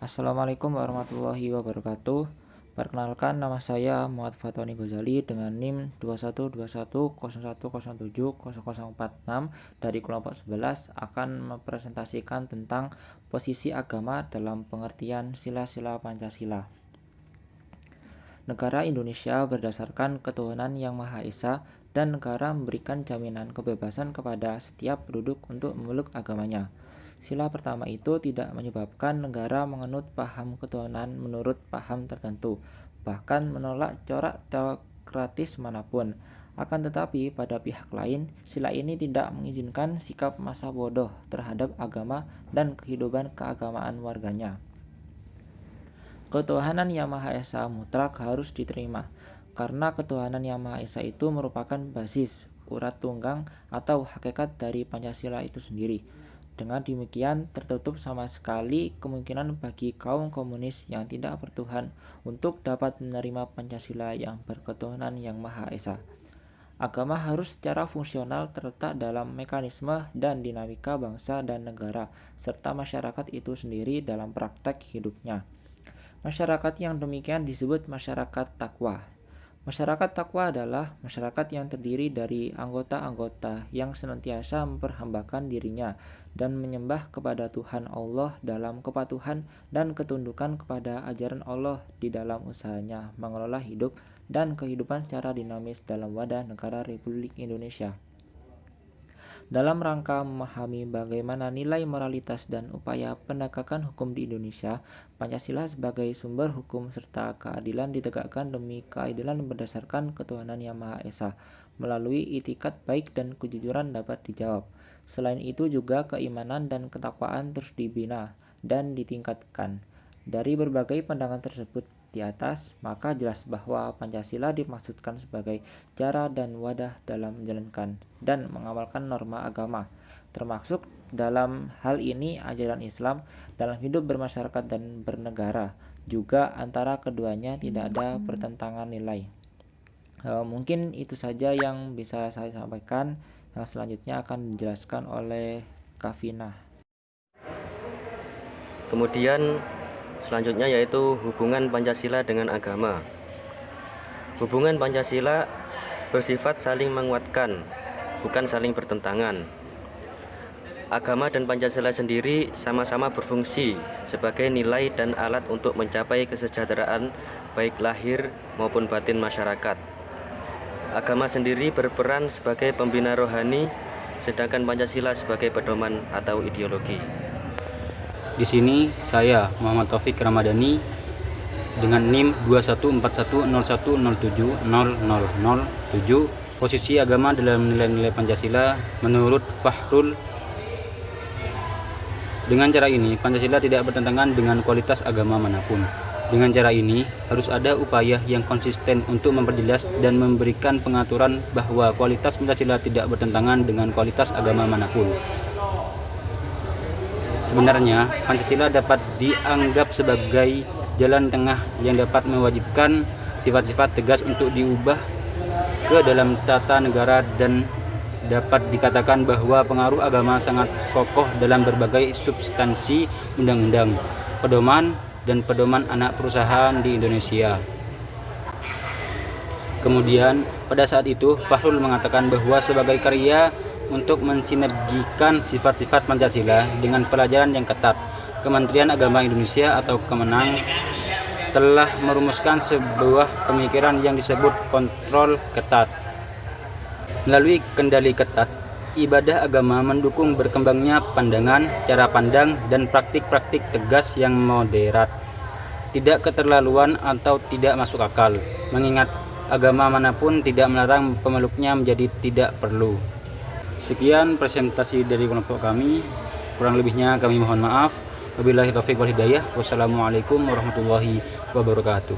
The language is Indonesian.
Assalamualaikum warahmatullahi wabarakatuh. Perkenalkan, nama saya Muhammad Fatoni Ghazali dengan NIM 212101070046 dari kelompok 11 akan mempresentasikan tentang posisi agama dalam pengertian sila-sila Pancasila. Negara Indonesia berdasarkan ketuhanan yang Maha Esa dan negara memberikan jaminan kebebasan kepada setiap penduduk untuk memeluk agamanya. Sila pertama itu tidak menyebabkan negara menganut paham ketuhanan menurut paham tertentu, bahkan menolak corak teokratis manapun. Akan tetapi, pada pihak lain, sila ini tidak mengizinkan sikap masa bodoh terhadap agama dan kehidupan keagamaan warganya. Ketuhanan yang Maha Esa mutlak harus diterima, karena ketuhanan yang Maha Esa itu merupakan basis, urat tunggang, atau hakikat dari Pancasila itu sendiri. Dengan demikian, tertutup sama sekali kemungkinan bagi kaum komunis yang tidak bertuhan untuk dapat menerima Pancasila yang berketuhanan yang Maha Esa. Agama harus secara fungsional terletak dalam mekanisme dan dinamika bangsa dan negara, serta masyarakat itu sendiri dalam praktek hidupnya. Masyarakat yang demikian disebut masyarakat takwa. Masyarakat takwa adalah masyarakat yang terdiri dari anggota-anggota yang senantiasa memperhambakan dirinya dan menyembah kepada Tuhan Allah dalam kepatuhan dan ketundukan kepada ajaran Allah di dalam usahanya mengelola hidup dan kehidupan secara dinamis dalam wadah negara Republik Indonesia. Dalam rangka memahami bagaimana nilai moralitas dan upaya penegakan hukum di Indonesia, Pancasila sebagai sumber hukum serta keadilan ditegakkan demi keadilan berdasarkan ketuhanan yang Maha Esa, melalui itikat baik dan kejujuran dapat dijawab. Selain itu juga keimanan dan ketakwaan terus dibina dan ditingkatkan. Dari berbagai pandangan tersebut di atas, maka jelas bahwa Pancasila dimaksudkan sebagai cara dan wadah dalam menjalankan dan mengamalkan norma agama, termasuk dalam hal ini ajaran Islam dalam hidup bermasyarakat dan bernegara. Juga antara keduanya tidak ada pertentangan nilai. Mungkin itu saja yang bisa saya sampaikan. Yang selanjutnya akan dijelaskan oleh Kavina. Kemudian selanjutnya yaitu hubungan Pancasila dengan agama. Hubungan Pancasila bersifat saling menguatkan, bukan saling bertentangan. Agama dan Pancasila sendiri sama-sama berfungsi sebagai nilai dan alat untuk mencapai kesejahteraan baik lahir maupun batin masyarakat. Agama sendiri berperan sebagai pembina rohani, sedangkan Pancasila sebagai pedoman atau ideologi. Di sini saya Muhammad Taufik Ramadhani dengan NIM 214101070007. Posisi agama dalam nilai-nilai Pancasila menurut Fahrul. Dengan cara ini, Pancasila tidak bertentangan dengan kualitas agama manapun. Dengan cara ini, harus ada upaya yang konsisten untuk memperjelas dan memberikan pengaturan bahwa kualitas Pancasila tidak bertentangan dengan kualitas agama manapun. Sebenarnya, Pancasila dapat dianggap sebagai jalan tengah yang dapat mewajibkan sifat-sifat tegas untuk diubah ke dalam tata negara dan dapat dikatakan bahwa pengaruh agama sangat kokoh dalam berbagai substansi undang-undang, pedoman, dan pedoman anak perusahaan di Indonesia. Kemudian, pada saat itu, Fahrul mengatakan bahwa sebagai karya untuk mensinergikan sifat-sifat Pancasila dengan pelajaran yang ketat, Kementerian Agama Indonesia atau Kemenang telah merumuskan sebuah pemikiran yang disebut kontrol ketat. Melalui kendali ketat, ibadah agama mendukung berkembangnya pandangan, cara pandang, dan praktik-praktik tegas yang moderat, tidak keterlaluan atau tidak masuk akal, mengingat agama manapun tidak melarang pemeluknya menjadi tidak perlu. Sekian presentasi dari kelompok kami, kurang lebihnya kami mohon maaf. Wabillahi taufiq wal hidayah. Wassalamualaikum warahmatullahi wabarakatuh.